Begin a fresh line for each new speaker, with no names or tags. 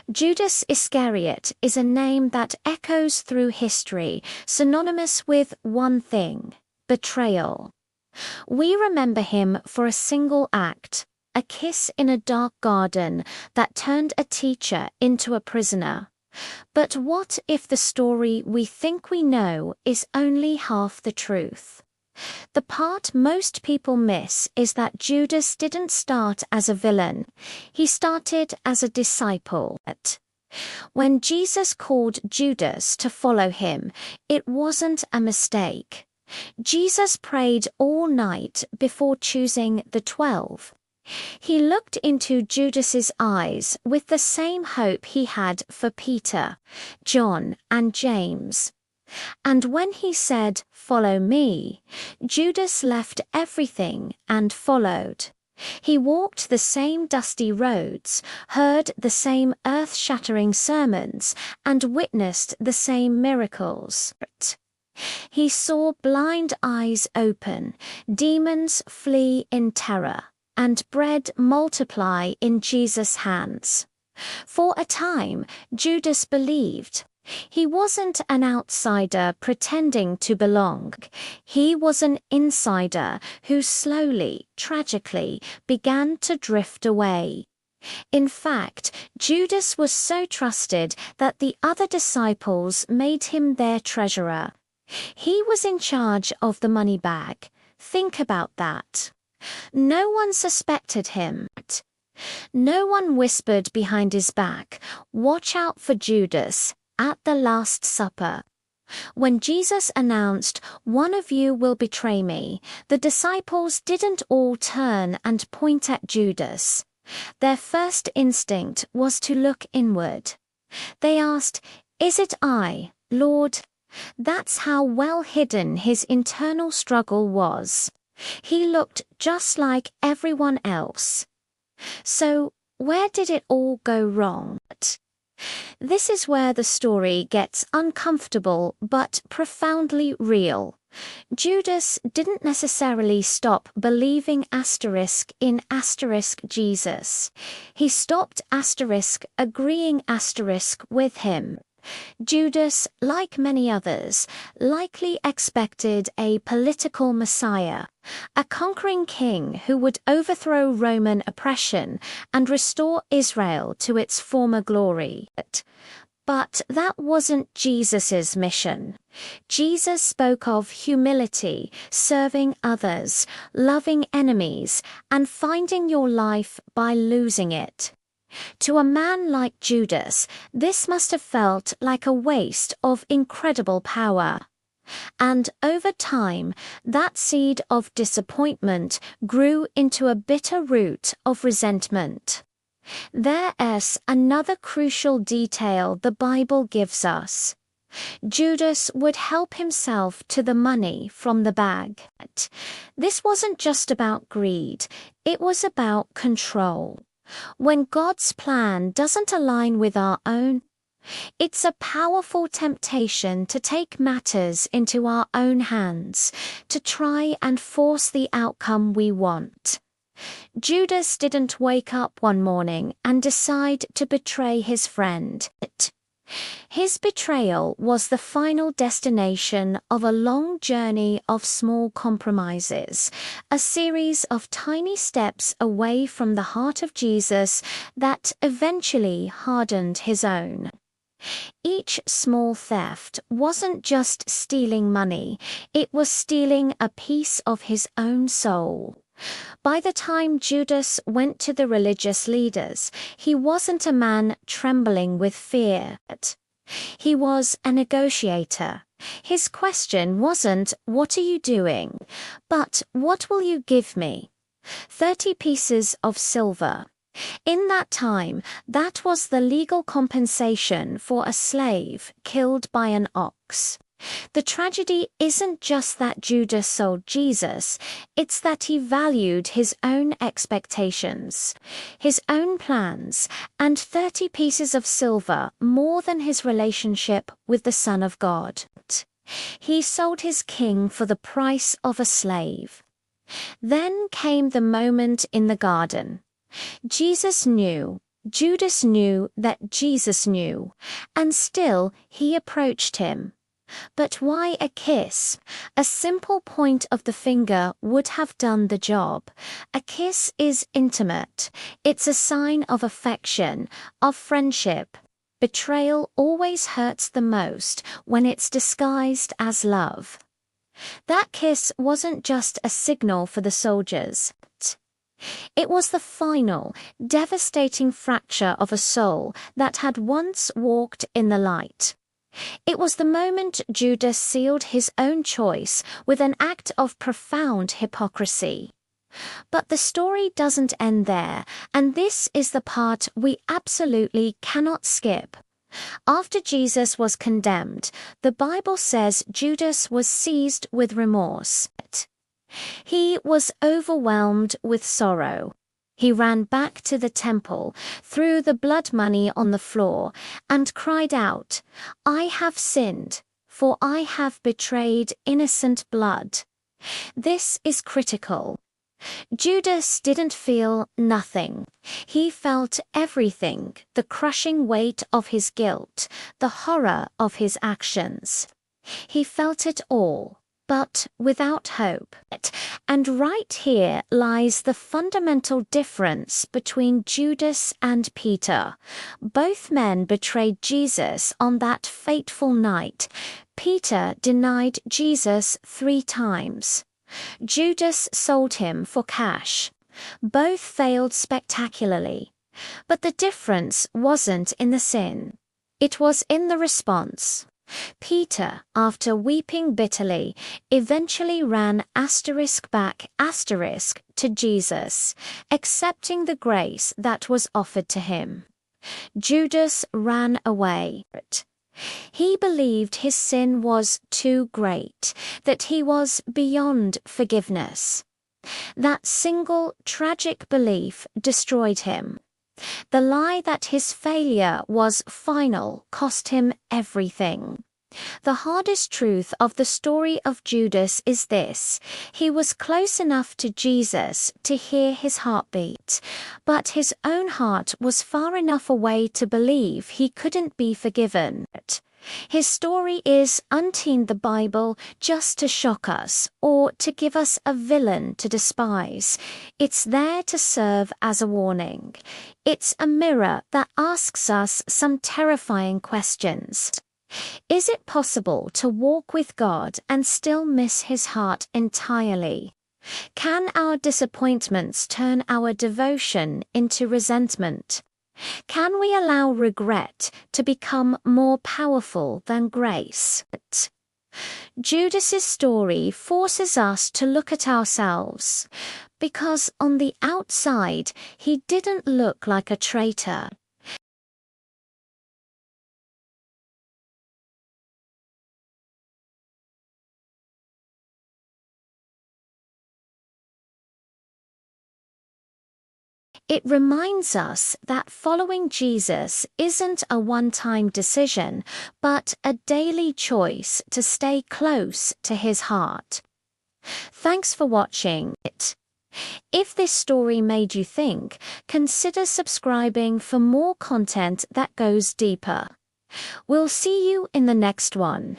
Judas Iscariot is a name that echoes through history, synonymous with one thing: betrayal. We remember him for a single act, a kiss in a dark garden that turned a teacher into a prisoner. But what if the story we think we know is only half the truth? The part most people miss is that Judas didn't start as a villain. He started as a disciple. When Jesus called Judas to follow him, it wasn't a mistake. Jesus prayed all night before choosing the 12. He looked into Judas's eyes with the same hope he had for Peter, John, and James. And when he said, "Follow me," Judas left everything and followed. He walked the same dusty roads, heard the same earth-shattering sermons, and witnessed the same miracles. He saw blind eyes open, demons flee in terror, and bread multiply in Jesus' hands. For a time, Judas believed. He wasn't an outsider pretending to belong. He was an insider who slowly, tragically, began to drift away. In fact, Judas was so trusted that the other disciples made him their treasurer. He was in charge of the money bag. Think about that. No one suspected him. No one whispered behind his back, "Watch out for Judas," at the Last Supper. When Jesus announced, "One of you will betray me," the disciples didn't all turn and point at Judas. Their first instinct was to look inward. They asked, "Is it I, Lord?" That's how well hidden his internal struggle was. He looked just like everyone else. So, where did it all go wrong? This is where the story gets uncomfortable but profoundly real. Judas didn't necessarily stop believing in Jesus. He stopped agreeing with him. Judas, like many others, likely expected a political messiah, a conquering king who would overthrow Roman oppression and restore Israel to its former glory. But that wasn't Jesus's mission. Jesus spoke of humility, serving others, loving enemies, and finding your life by losing it. To a man like Judas, this must have felt like a waste of incredible power. And over time, that seed of disappointment grew into a bitter root of resentment. There's another crucial detail the Bible gives us. Judas would help himself to the money from the bag. This wasn't just about greed, it was about control. When God's plan doesn't align with our own, it's a powerful temptation to take matters into our own hands, to try and force the outcome we want. Judas didn't wake up one morning and decide to betray his friend. His betrayal was the final destination of a long journey of small compromises, a series of tiny steps away from the heart of Jesus that eventually hardened his own. Each small theft wasn't just stealing money, it was stealing a piece of his own soul. By the time Judas went to the religious leaders, he wasn't a man trembling with fear. He was a negotiator. His question wasn't, "What are you doing?" but "What will you give me?" 30 pieces of silver. In that time, that was the legal compensation for a slave killed by an ox. The tragedy isn't just that Judas sold Jesus, it's that he valued his own expectations, his own plans, and 30 pieces of silver more than his relationship with the Son of God. He sold his king for the price of a slave. Then came the moment in the garden. Jesus knew Judas knew that Jesus knew, and still he approached him. But why a kiss? A simple point of the finger would have done the job. A kiss is intimate. It's a sign of affection, of friendship. Betrayal always hurts the most when it's disguised as love. That kiss wasn't just a signal for the soldiers. It was the final, devastating fracture of a soul that had once walked in the light. It was the moment Judas sealed his own choice with an act of profound hypocrisy. But the story doesn't end there, and this is the part we absolutely cannot skip. After Jesus was condemned, the Bible says Judas was seized with remorse. He was overwhelmed with sorrow. He ran back to the temple, threw the blood money on the floor, and cried out, "I have sinned, for I have betrayed innocent blood." This is critical. Judas didn't feel nothing. He felt everything, the crushing weight of his guilt, the horror of his actions. He felt it all, but without hope. And right here lies the fundamental difference between Judas and Peter. Both men betrayed Jesus on that fateful night. Peter denied Jesus 3 times. Judas sold him for cash. Both failed spectacularly. But the difference wasn't in the sin. It was in the response. Peter, after weeping bitterly, eventually ran back to Jesus, accepting the grace that was offered to him. Judas ran away. He believed his sin was too great, that he was beyond forgiveness. That single tragic belief destroyed him. The lie that his failure was final cost him everything. The hardest truth of the story of Judas is this: he was close enough to Jesus to hear his heartbeat, but his own heart was far enough away to believe he couldn't be forgiven. His story isn't in the Bible just to shock us or to give us a villain to despise. It's there to serve as a warning. It's a mirror that asks us some terrifying questions. Is it possible to walk with God and still miss his heart entirely? Can our disappointments turn our devotion into resentment? Can we allow regret to become more powerful than grace? Judas's story forces us to look at ourselves, because on the outside he didn't look like a traitor. It reminds us that following Jesus isn't a one-time decision, but a daily choice to stay close to his heart. Thanks for watching it. If this story made you think, consider subscribing for more content that goes deeper. We'll see you in the next one.